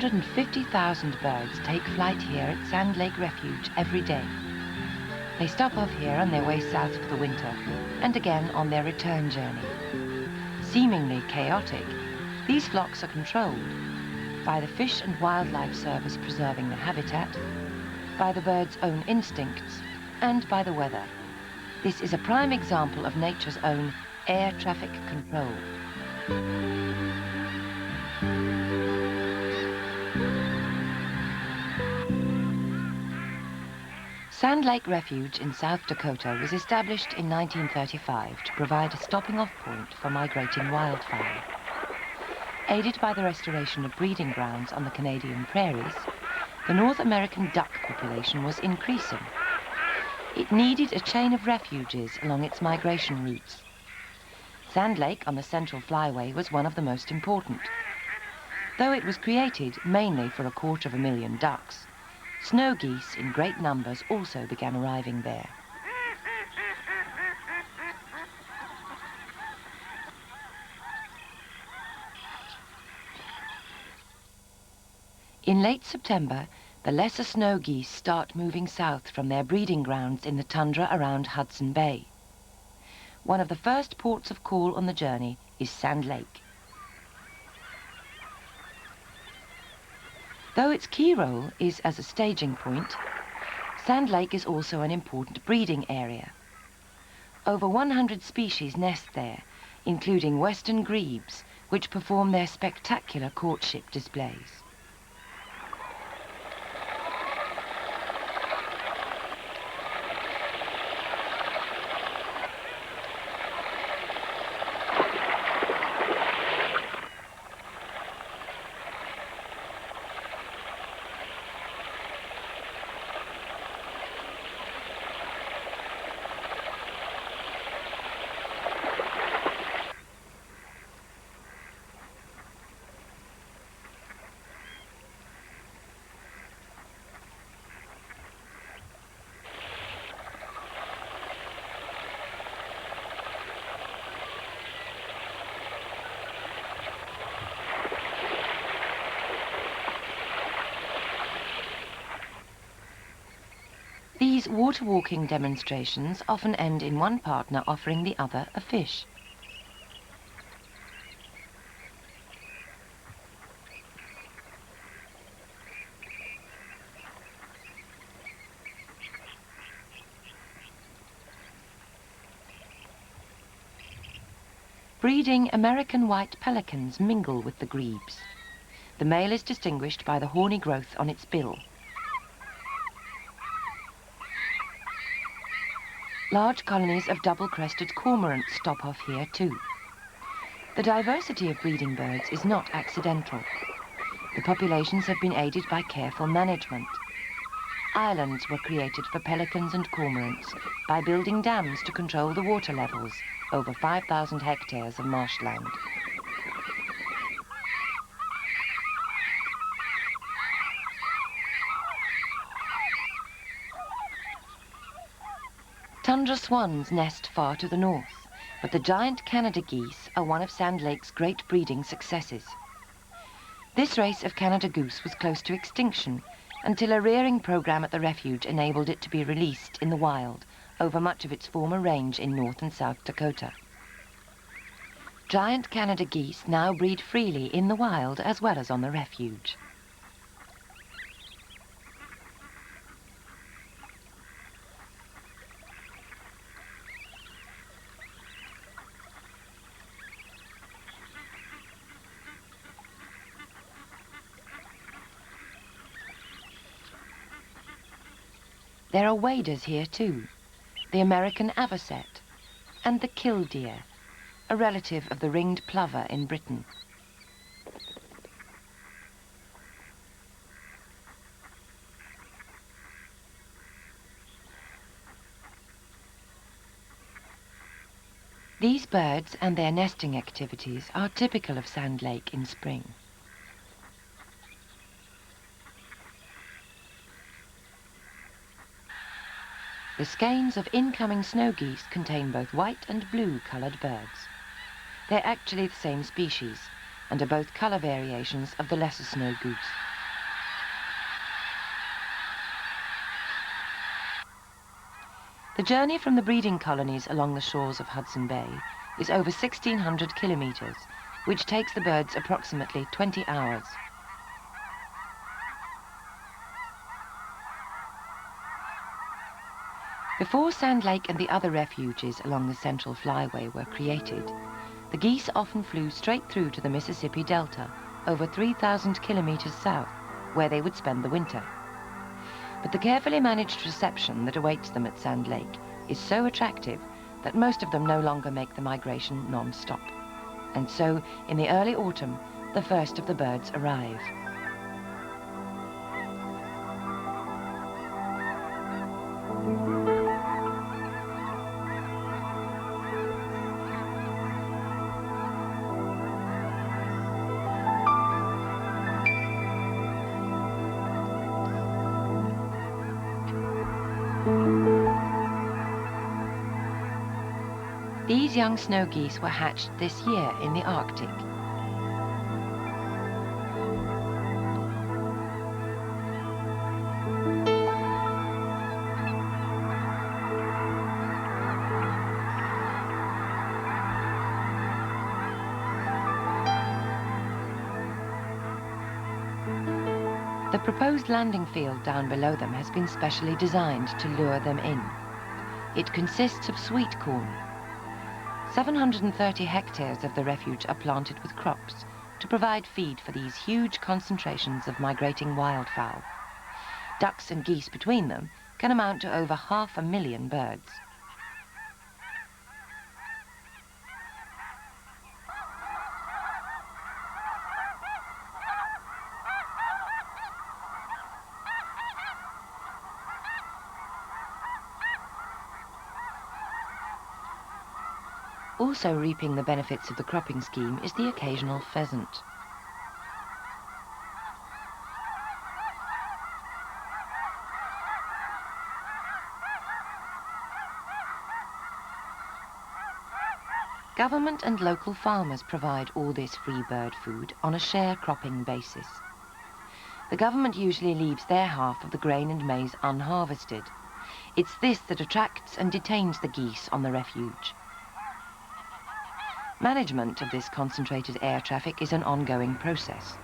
250,000 birds take flight here at Sand Lake Refuge every day. They stop off here on their way south for the winter, and again on their return journey. Seemingly chaotic, these flocks are controlled by the Fish and Wildlife Service preserving the habitat, by the birds' own instincts, and by the weather. This is a prime example of nature's own air traffic control. Sand Lake Refuge in South Dakota was established in 1935 to provide a stopping-off point for migrating wildfowl. Aided by the restoration of breeding grounds on the Canadian prairies, the North American duck population was increasing. It needed a chain of refuges along its migration routes. Sand Lake on the Central Flyway was one of the most important. Though it was created mainly for 250,000 ducks, snow geese in great numbers also began arriving there. In late September, the lesser snow geese start moving south from their breeding grounds in the tundra around Hudson Bay. One of the first ports of call on the journey is Sand Lake. Though its key role is as a staging point, Sand Lake is also an important breeding area. Over 100 species nest there, including western grebes, which perform their spectacular courtship displays. These water-walking demonstrations often end in one partner offering the other a fish. Breeding American white pelicans mingle with the grebes. The male is distinguished by the horny growth on its bill. Large colonies of double-crested cormorants stop off here too. The diversity of breeding birds is not accidental. The populations have been aided by careful management. Islands were created for pelicans and cormorants by building dams to control the water levels over 5,000 hectares of marshland. Tundra swans nest far to the north, but the giant Canada geese are one of Sand Lake's great breeding successes. This race of Canada goose was close to extinction until a rearing program at the refuge enabled it to be released in the wild over much of its former range in North and South Dakota. Giant Canada geese now breed freely in the wild as well as on the refuge. There are waders here too, the American avocet and the killdeer, a relative of the ringed plover in Britain. These birds and their nesting activities are typical of Sand Lake in spring. The skeins of incoming snow geese contain both white and blue-coloured birds. They're actually the same species and are both colour variations of the lesser snow goose. The journey from the breeding colonies along the shores of Hudson Bay is over 1,600 kilometers, which takes the birds approximately 20 hours. Before Sand Lake and the other refuges along the Central Flyway were created, the geese often flew straight through to the Mississippi Delta, over 3,000 kilometers south, where they would spend the winter. But the carefully managed reception that awaits them at Sand Lake is so attractive that most of them no longer make the migration non-stop. And so, in the early autumn, the first of the birds arrive. These young snow geese were hatched this year in the Arctic. The proposed landing field down below them has been specially designed to lure them in. It consists of sweet corn. 730 hectares of the refuge are planted with crops to provide feed for these huge concentrations of migrating wildfowl. Ducks and geese between them can amount to over 500,000 birds. Also reaping the benefits of the cropping scheme is the occasional pheasant. Government and local farmers provide all this free bird food on a sharecropping basis. The government usually leaves their half of the grain and maize unharvested. It's this that attracts and detains the geese on the refuge. Management of this concentrated air traffic is an ongoing process.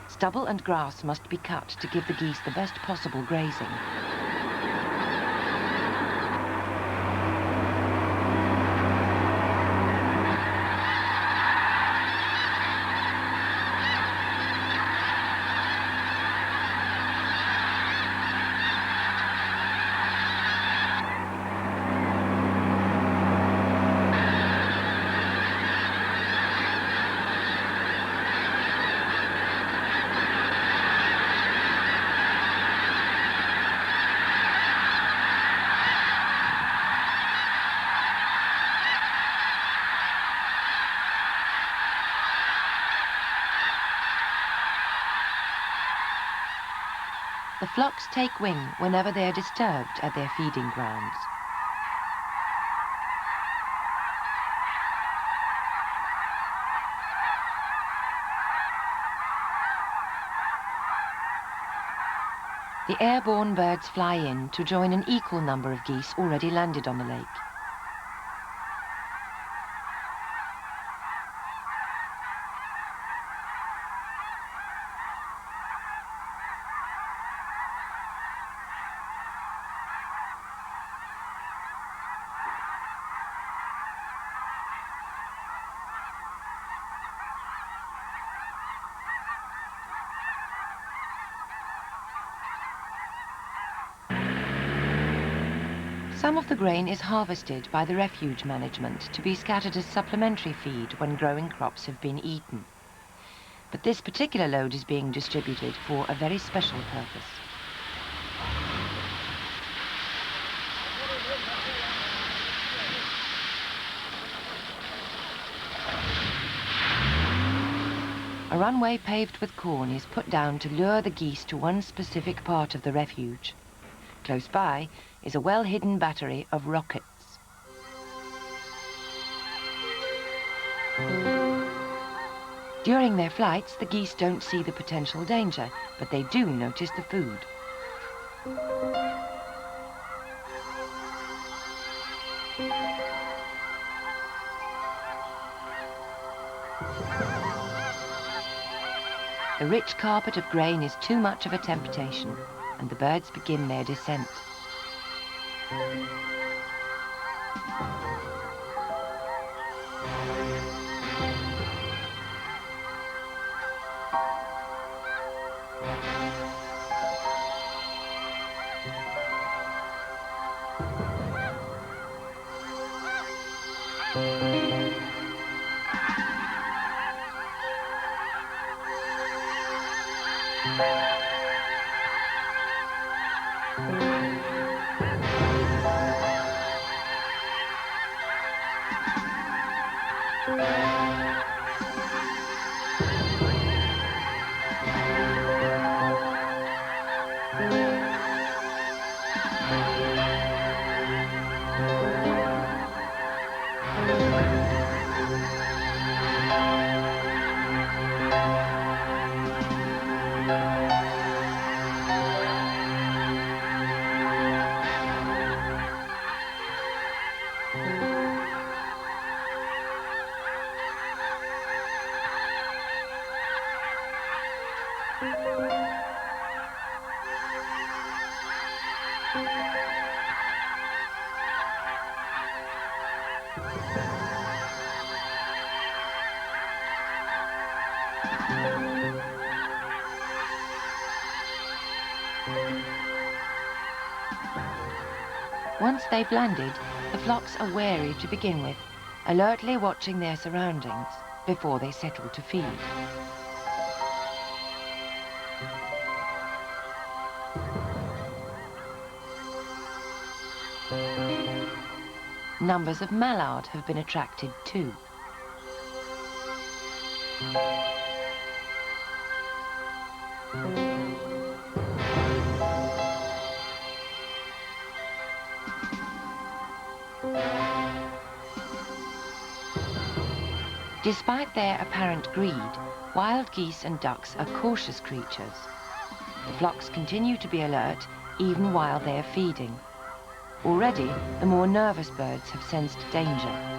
Stubble and grass must be cut to give the geese the best possible grazing. The flocks take wing whenever they are disturbed at their feeding grounds. The airborne birds fly in to join an equal number of geese already landed on the lake. Some of the grain is harvested by the refuge management to be scattered as supplementary feed when growing crops have been eaten. But this particular load is being distributed for a very special purpose. A runway paved with corn is put down to lure the geese to one specific part of the refuge. Close by is a well-hidden battery of rockets. During their flights, the geese don't see the potential danger, but they do notice the food. The rich carpet of grain is too much of a temptation, and the birds begin their descent. Once they've landed, the flocks are wary to begin with, alertly watching their surroundings before they settle to feed. Numbers of mallard have been attracted too. Despite their apparent greed, wild geese and ducks are cautious creatures. The flocks continue to be alert even while they are feeding. Already, the more nervous birds have sensed danger.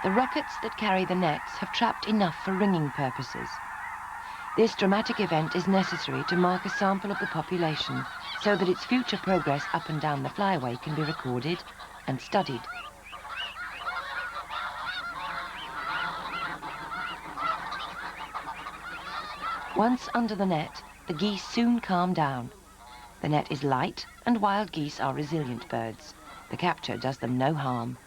The rockets that carry the nets have trapped enough for ringing purposes. This dramatic event is necessary to mark a sample of the population so that its future progress up and down the flyway can be recorded and studied. Once under the net, the geese soon calm down. The net is light and wild geese are resilient birds. The capture does them no harm.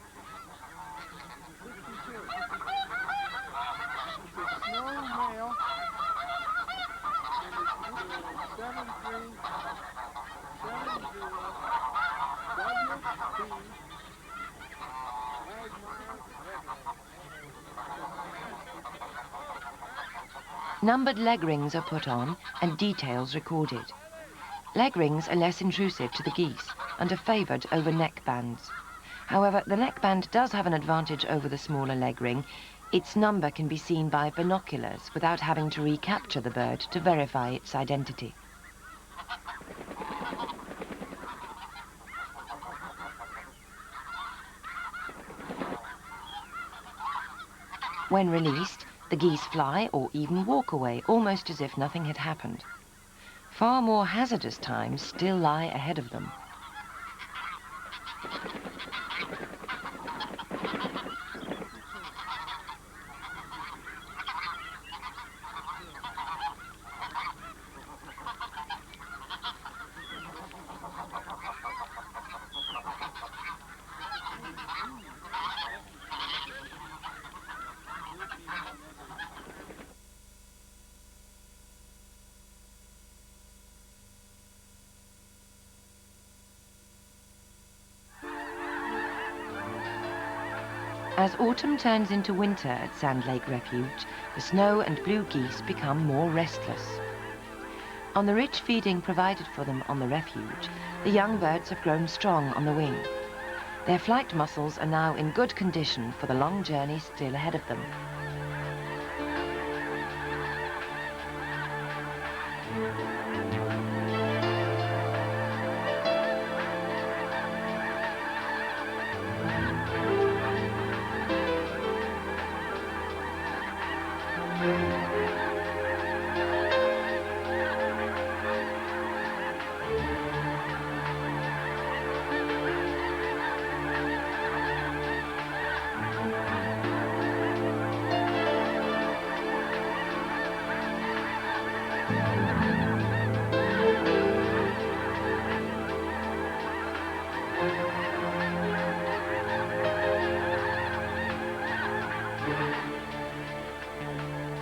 Numbered leg rings are put on and details recorded. Leg rings are less intrusive to the geese and are favoured over neck bands. However, the neck band does have an advantage over the smaller leg ring. Its number can be seen by binoculars without having to recapture the bird to verify its identity. When released, the geese fly or even walk away almost as if nothing had happened. Far more hazardous times still lie ahead of them. As autumn turns into winter at Sand Lake Refuge, the snow and blue geese become more restless. On the rich feeding provided for them on the refuge, the young birds have grown strong on the wing. Their flight muscles are now in good condition for the long journey still ahead of them.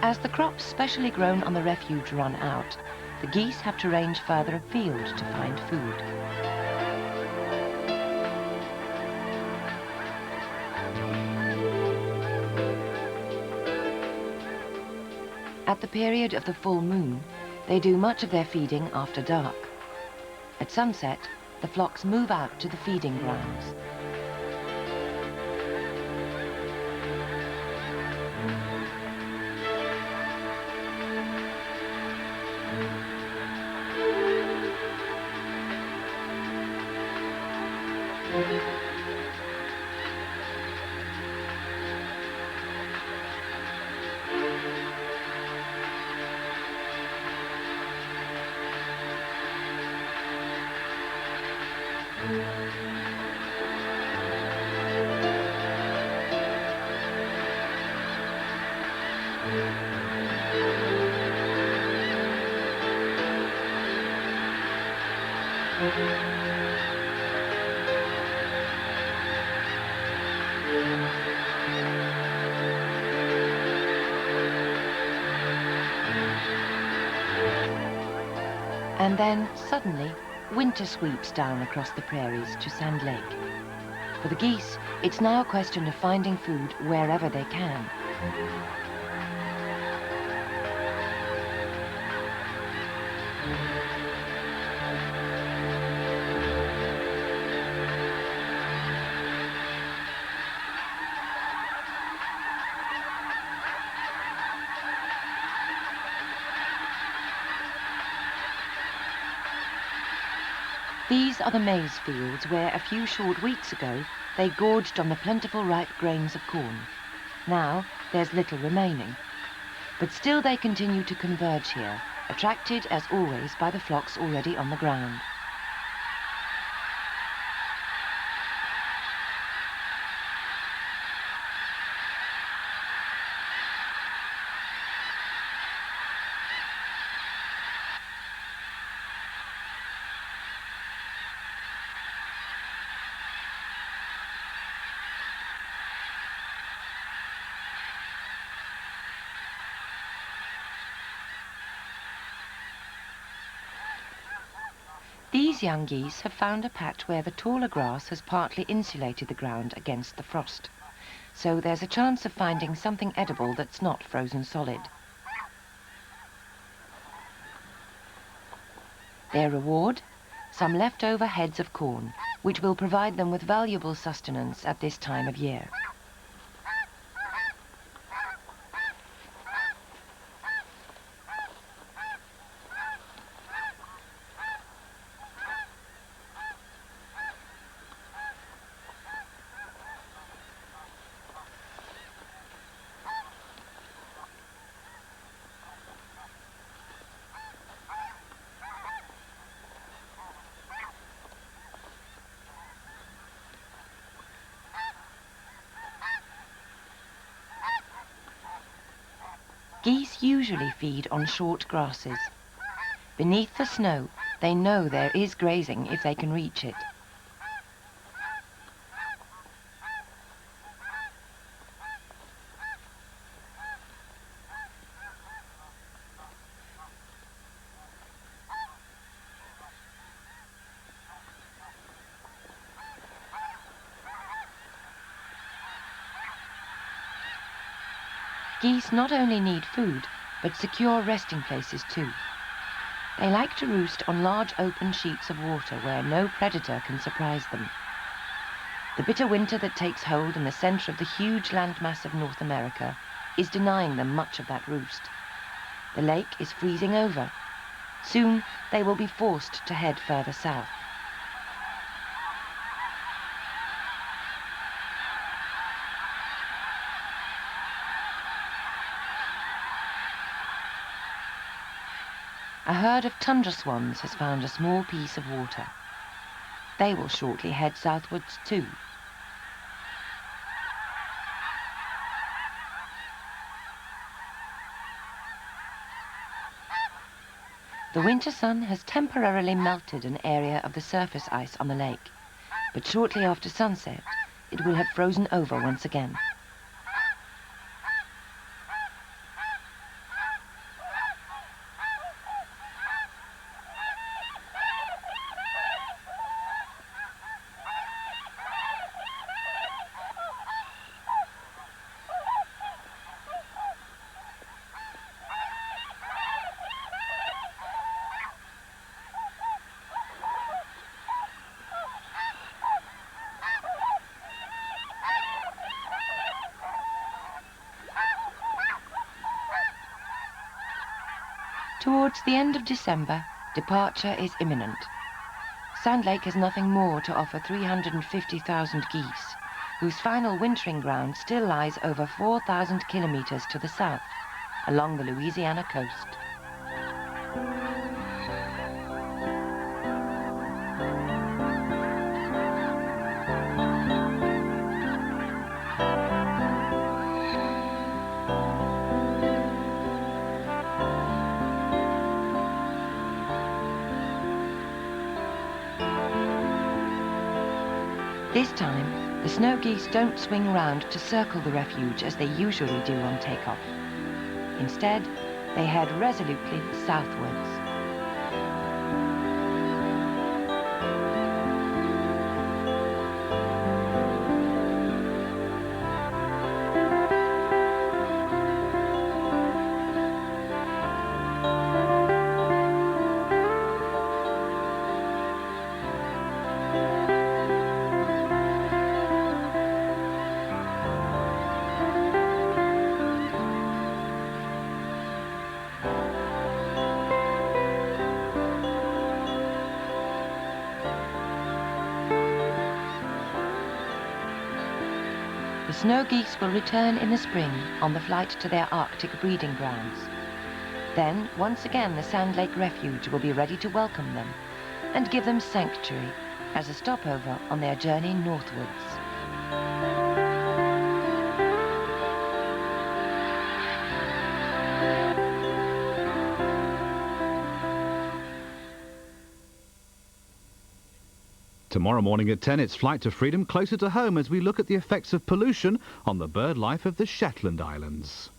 As the crops specially grown on the refuge run out, the geese have to range further afield to find food. At the period of the full moon, they do much of their feeding after dark. At sunset, the flocks move out to the feeding grounds. And then, suddenly, winter sweeps down across the prairies to Sand Lake. For the geese, it's now a question of finding food wherever they can. These are the maize fields where a few short weeks ago they gorged on the plentiful ripe grains of corn. Now there's little remaining. But still they continue to converge here, attracted as always by the flocks already on the ground. These young geese have found a patch where the taller grass has partly insulated the ground against the frost. So there's a chance of finding something edible that's not frozen solid. Their reward? Some leftover heads of corn, which will provide them with valuable sustenance at this time of year. Geese usually feed on short grasses. Beneath the snow, they know there is grazing if they can reach it. Geese not only need food, but secure resting places too. They like to roost on large open sheets of water where no predator can surprise them. The bitter winter that takes hold in the centre of the huge landmass of North America is denying them much of that roost. The lake is freezing over. Soon they will be forced to head further south. A herd of tundra swans has found a small piece of water. They will shortly head southwards too. The winter sun has temporarily melted an area of the surface ice on the lake, but shortly after sunset it will have frozen over once again. Towards the end of December, departure is imminent. Sand Lake has nothing more to offer 350,000 geese, whose final wintering ground still lies over 4,000 kilometers to the south, along the Louisiana coast. This time, the snow geese don't swing round to circle the refuge as they usually do on takeoff. Instead, they head resolutely southwards. The snow geese will return in the spring on the flight to their Arctic breeding grounds. Then, once again, the Sand Lake Refuge will be ready to welcome them and give them sanctuary as a stopover on their journey northwards. Tomorrow morning at 10, it's Flight to Freedom closer to home as we look at the effects of pollution on the bird life of the Shetland Islands.